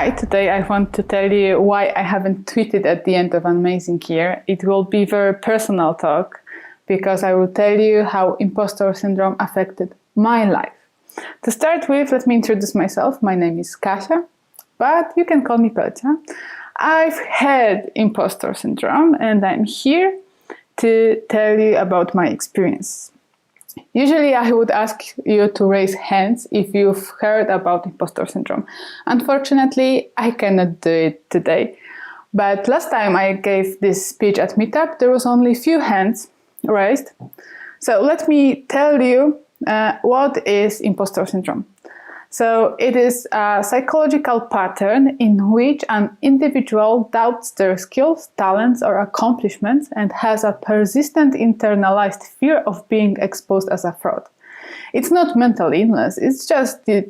Hi, today I want to tell you why I haven't tweeted at the end of an amazing year. It will be very personal talk because I will tell you how imposter syndrome affected my life. To start with, let me introduce myself. My name is Kasia, but you can call me Pelcia. I've had imposter syndrome and I'm here to tell you about my experience. Usually I would ask you to raise hands if you've heard about imposter syndrome. Unfortunately, I cannot do it today. But last time I gave this speech at Meetup, there was only few hands raised. So let me tell you what is imposter syndrome. So it is a psychological pattern in which an individual doubts their skills, talents, or accomplishments and has a persistent internalized fear of being exposed as a fraud. It's not mental illness, it's just the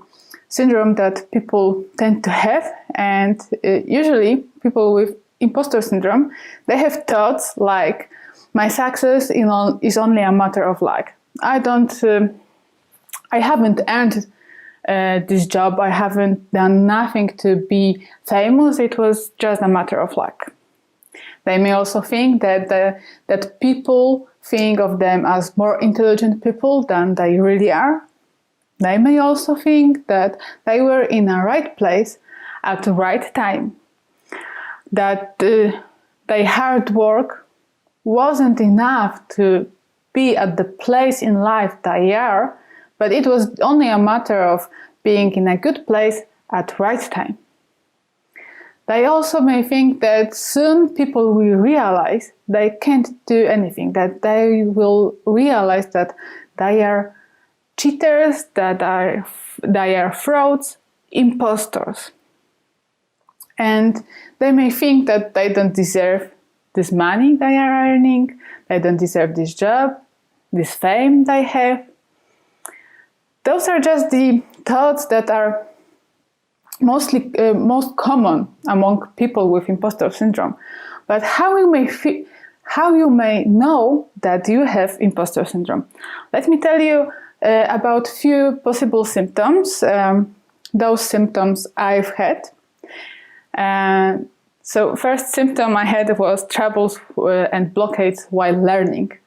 syndrome that people tend to have, and usually people with imposter syndrome, they have thoughts like, my success is only a matter of luck. I haven't earned this job, I haven't done nothing to be famous, it was just a matter of luck. They may also think that people think of them as more intelligent people than they really are. They may also think that they were in the right place at the right time, that their hard work wasn't enough to be at the place in life they are, but it was only a matter of being in a good place at the right time. They also may think that soon people will realize they can't do anything, that they will realize that they are cheaters, that they are frauds, impostors. And they may think that they don't deserve this money they are earning, they don't deserve this job, this fame they have. Those are just the thoughts that are most common among people with imposter syndrome. But how you may know that you have imposter syndrome? Let me tell you about few possible symptoms. Those symptoms I've had. So first symptom I had was troubles and blockades while learning.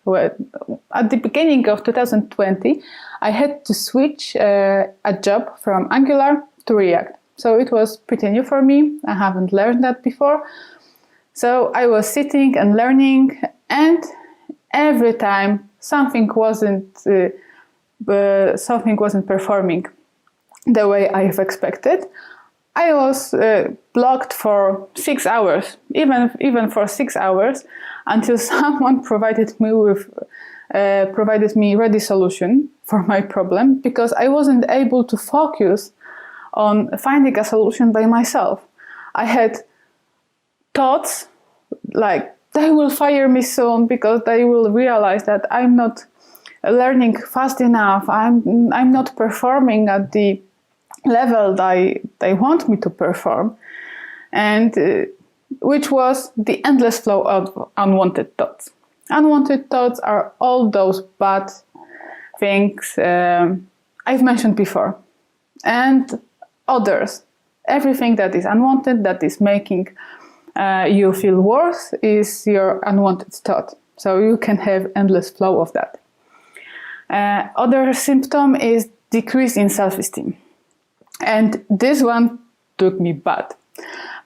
At the beginning of 2020, I had to switch a job from Angular to React. So it was pretty new for me. I haven't learned that before. So I was sitting and learning, and every time something wasn't performing the way I have expected, I was blocked for 6 hours, even for 6 hours, until someone provided me ready solution for my problem, because I wasn't able to focus on finding a solution by myself. I had thoughts like, they will fire me soon because they will realize that I'm not learning fast enough, I'm not performing at the level they want me to perform, and which was the endless flow of unwanted thoughts. Unwanted thoughts are all those bad things I've mentioned before, and others. Everything that is unwanted, that is making you feel worse, is your unwanted thought. So you can have endless flow of that. Other symptom is decrease in self-esteem. And this one took me bad,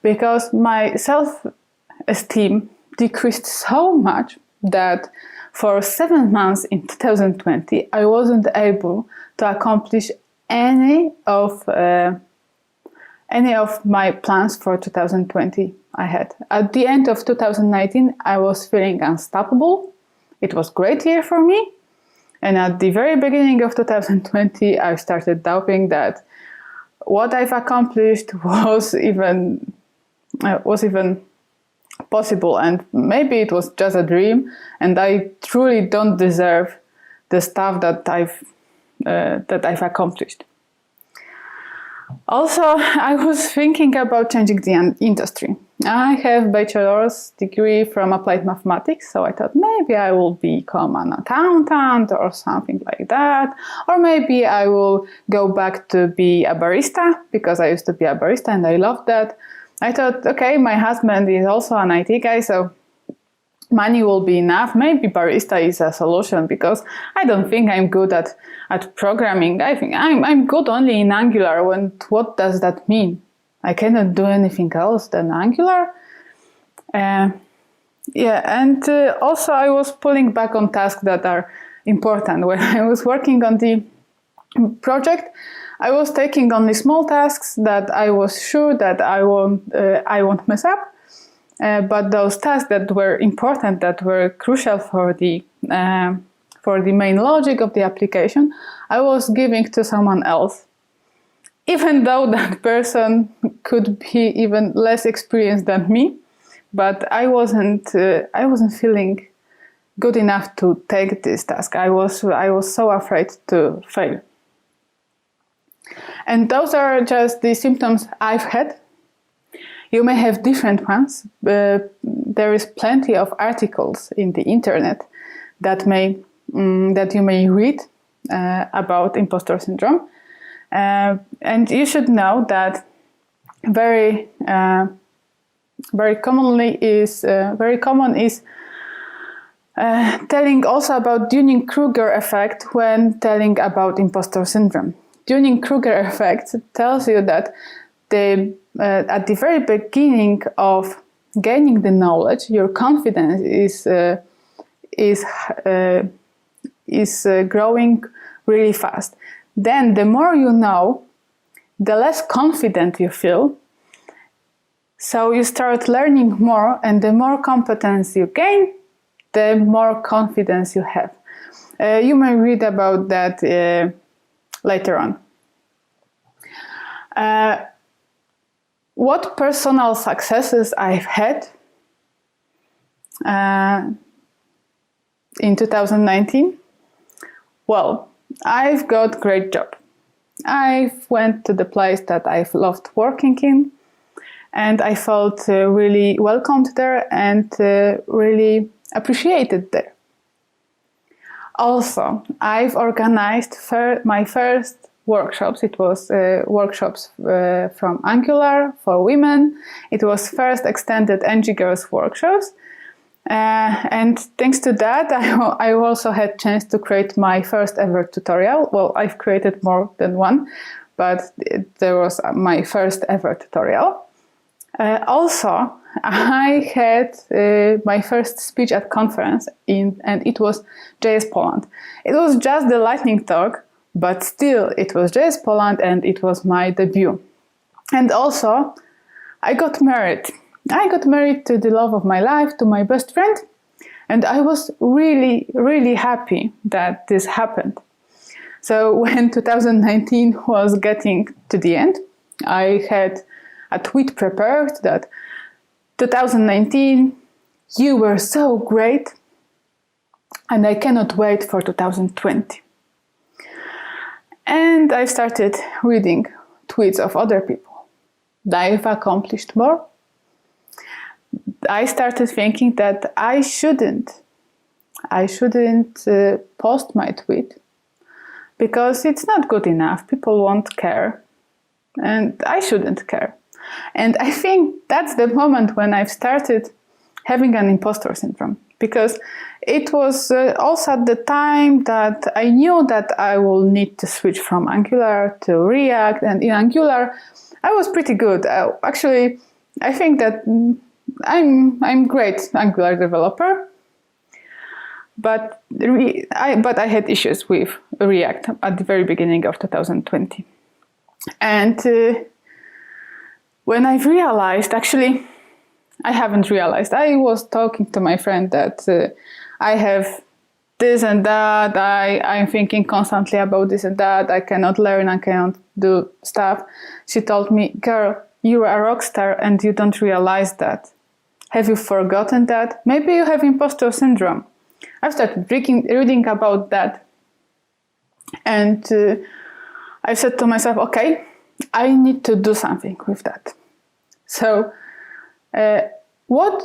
because my self-esteem decreased so much that for 7 months in 2020, I wasn't able to accomplish any of my plans for 2020 I had. At the end of 2019, I was feeling unstoppable. It was a great year for me. And at the very beginning of 2020, I started doubting that what I've accomplished was even possible, and maybe it was just a dream, and I truly don't deserve the stuff that I've accomplished. Also, I was thinking about changing the industry. I have bachelor's degree from applied mathematics, so I thought maybe I will become an accountant or something like that, or maybe I will go back to be a barista, because I used to be a barista and I loved that. I thought, okay, my husband is also an IT guy, so money will be enough. Maybe barista is a solution, because I don't think I'm good at programming. I think I'm good only in Angular. What does that mean? I cannot do anything else than Angular. Also I was pulling back on tasks that are important. When I was working on the project, I was taking only small tasks that I was sure that I won't mess up. But those tasks that were important, that were crucial for the main logic of the application, I was giving to someone else. Even though that person could be even less experienced than me, but I wasn't feeling good enough to take this task. I was so afraid to fail. And those are just the symptoms I've had. You may have different ones. There is plenty of articles in the internet that you may read about imposter syndrome. And you should know that very common is telling also about Dunning-Kruger effect when telling about imposter syndrome. Dunning-Kruger effect tells you that at the very beginning of gaining the knowledge, your confidence is growing really fast. Then the more you know, the less confident you feel. So you start learning more, and the more competence you gain, the more confidence you have. You may read about that later on. What personal successes I've had in 2019? Well, I've got great job. I went to the place that I've loved working in, and I felt really welcomed there and really appreciated there. Also, I've organized my first workshops. It was workshops from Angular for women. It was first extended ngGirls workshops. And thanks to that, I also had chance to create my first ever tutorial. Well, I've created more than one, but there was my first ever tutorial. Also, I had my first speech at conference, and it was JsPoland. It was just the lightning talk, but still it was JsPoland, and it was my debut. And also, I got married. I got married to the love of my life, to my best friend, and I was really, really happy that this happened. So when 2019 was getting to the end, I had a tweet prepared that 2019, you were so great, and I cannot wait for 2020. And I started reading tweets of other people. They've accomplished more. I started thinking that I shouldn't post my tweet, because it's not good enough. People won't care, and I shouldn't care. And I think that's the moment when I've started having an imposter syndrome, because it was also at the time that I knew that I will need to switch from Angular to React, and in Angular I was pretty good. Actually, I think that I'm great Angular developer, but I had issues with React at the very beginning of 2020. And when I realized, actually, I haven't realized, I was talking to my friend that I have this and that, I'm thinking constantly about this and that, I cannot learn, I cannot do stuff. She told me, girl, you're a rock star and you don't realize that. Have you forgotten that? Maybe you have imposter syndrome. I started reading about that, and I said to myself, okay, I need to do something with that. So What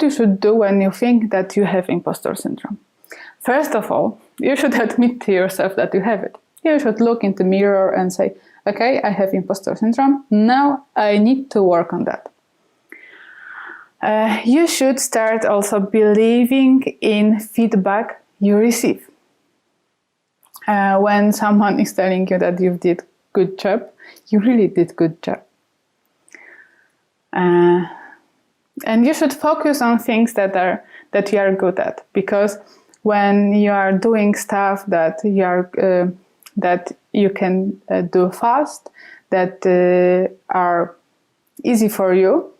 you should do when you think that you have imposter syndrome? First of all, you should admit to yourself that you have it. You should look in the mirror and say, okay, I have imposter syndrome. Now I need to work on that. You should start also believing in feedback you receive. When someone is telling you that you did good job, you really did good job. And you should focus on things that you are good at, because when you are doing stuff that you can do fast, that are easy for you,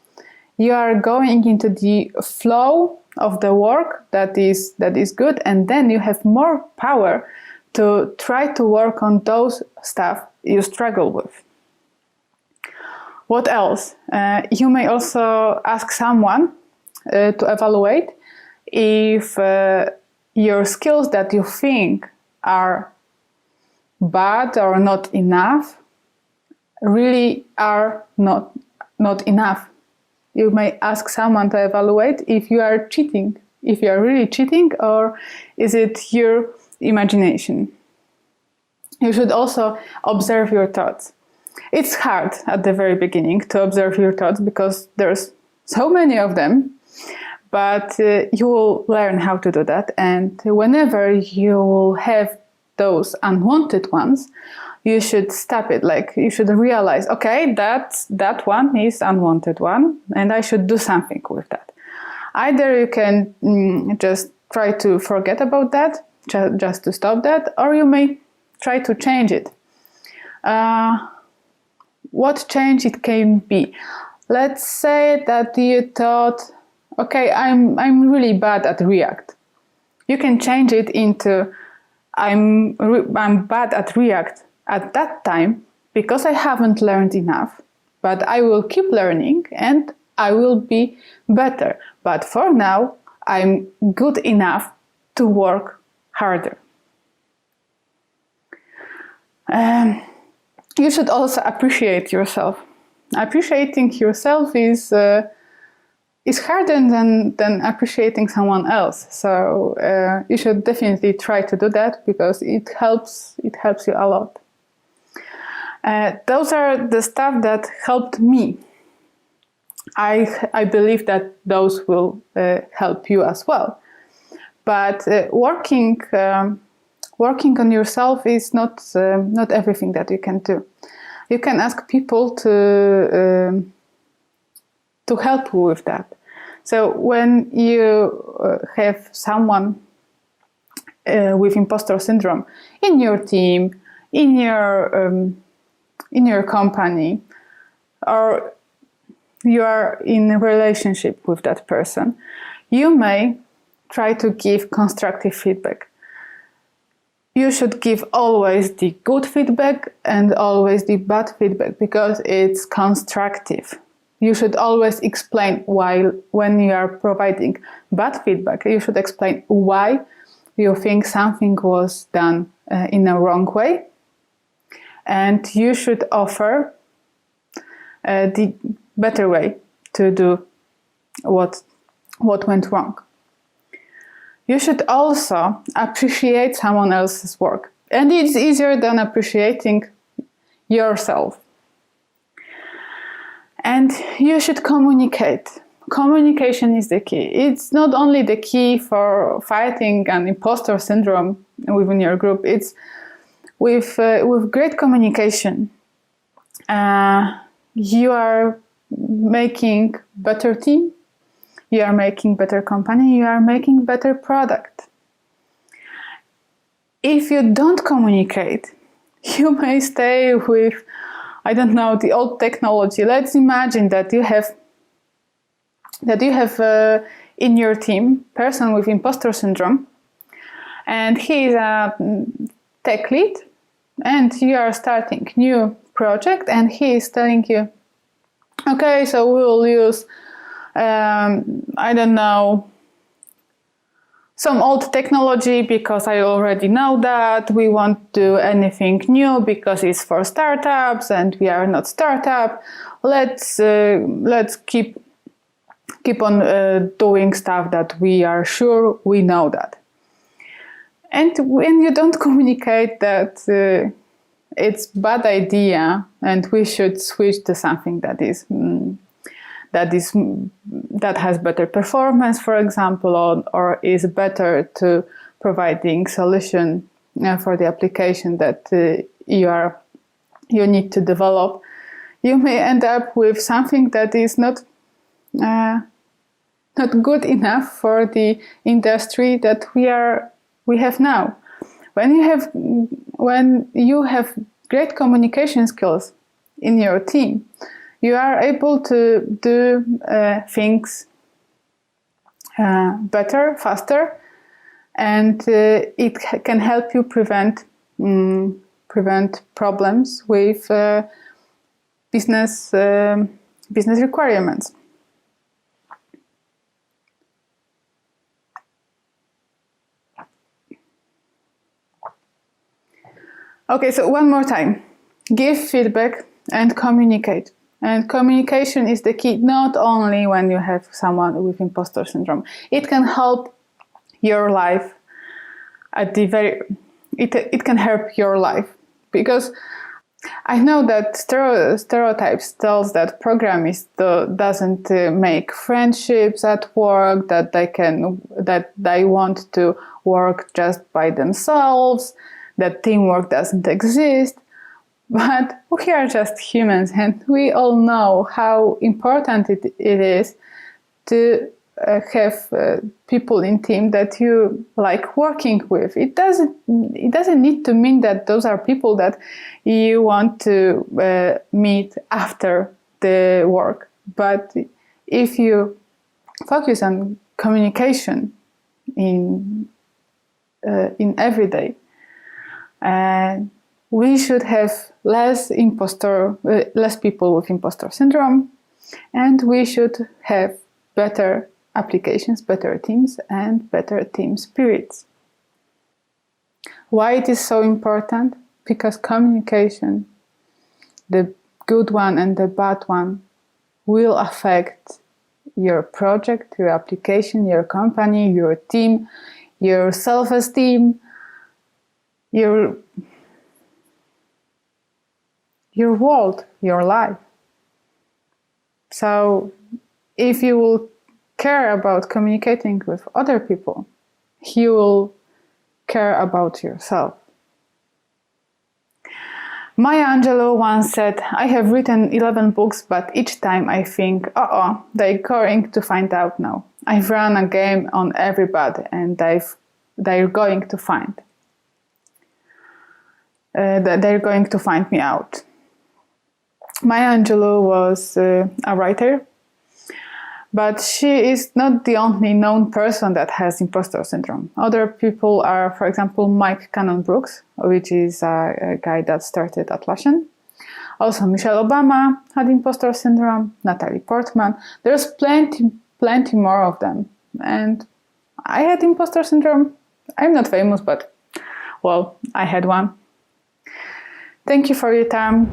you are going into the flow of the work that is good, and then you have more power to try to work on those stuff you struggle with. What else? You may also ask someone to evaluate if your skills that you think are bad or not enough really are not enough. You may ask someone to evaluate if you are cheating, if you are really cheating, or is it your imagination. You should also observe your thoughts. It's hard at the very beginning to observe your thoughts because there's so many of them, but you will learn how to do that. And whenever you will have those unwanted ones, you should stop it. Like, you should realize, okay, that one is unwanted one, and I should do something with that. Either you can just try to forget about that, just to stop that, or you may try to change it. What change it can be? Let's say that you thought, okay, I'm really bad at React. You can change it into I'm bad at React at that time because I haven't learned enough, but I will keep learning and I will be better. But for now, I'm good enough to work harder. You should also appreciate yourself. Appreciating yourself is harder than appreciating someone else. So you should definitely try to do that because it helps you a lot. Those are the stuff that helped me. I believe that those will help you as well. But working on yourself is not everything that you can do. You can ask people to help you with that. So when you have someone with imposter syndrome in your team, in your company, or you are in a relationship with that person, you may try to give constructive feedback. You should give always the good feedback and always the bad feedback because it's constructive. You should always explain why, when you are providing bad feedback, you should explain why you think something was done in a wrong way. And you should offer the better way to do what went wrong. You should also appreciate someone else's work. And it's easier than appreciating yourself. And you should communicate. Communication is the key. It's not only the key for fighting an imposter syndrome within your group. It's with great communication, you are making better team, you are making better company, you are making better product. If you don't communicate, you may stay with, I don't know, the old technology. Let's imagine that you have in your team person with imposter syndrome, and he is a tech lead, and you are starting new project, and he is telling you, okay, so we will use I don't know, some old technology because I already know that. We won't do anything new because it's for startups and we are not startup. Let's keep on doing stuff that we are sure we know that. And when you don't communicate that it's bad idea and we should switch to something that has better performance, for example, or is better to providing solution for the application that you need to develop, you may end up with something that is not good enough for the industry that we have now. When you have great communication skills in your team, you are able to do things better, faster, and it can help you prevent problems with business requirements. Okay, so one more time. Give feedback and communicate. And communication is the key, not only when you have someone with imposter syndrome. It can help your life it can help your life, because I know that stereotypes tells that programists doesn't make friendships at work, that they want to work just by themselves, that teamwork doesn't exist. But we are just humans, and we all know how important it is to have people in team that you like working with. It doesn't need to mean that those are people that you want to meet after the work. But if you focus on communication in every day, we should have less people with imposter syndrome, and we should have better applications, better teams, and better team spirits. Why it is so important? Because communication, the good one and the bad one, will affect your project, your application, your company, your team, your self-esteem, your world, your life. So if you will care about communicating with other people, you will care about yourself. Maya Angelou once said, "I have written 11 books, but each time I think, they're going to find out now. I've run a game on everybody and they're going to find me out." Maya Angelou was a writer, but she is not the only known person that has imposter syndrome. Other people are, for example, Mike Cannon-Brookes, which is a guy that started Atlassian. Also, Michelle Obama had imposter syndrome, Natalie Portman. There's plenty more of them. And I had imposter syndrome. I'm not famous, but, well, I had one. Thank you for your time.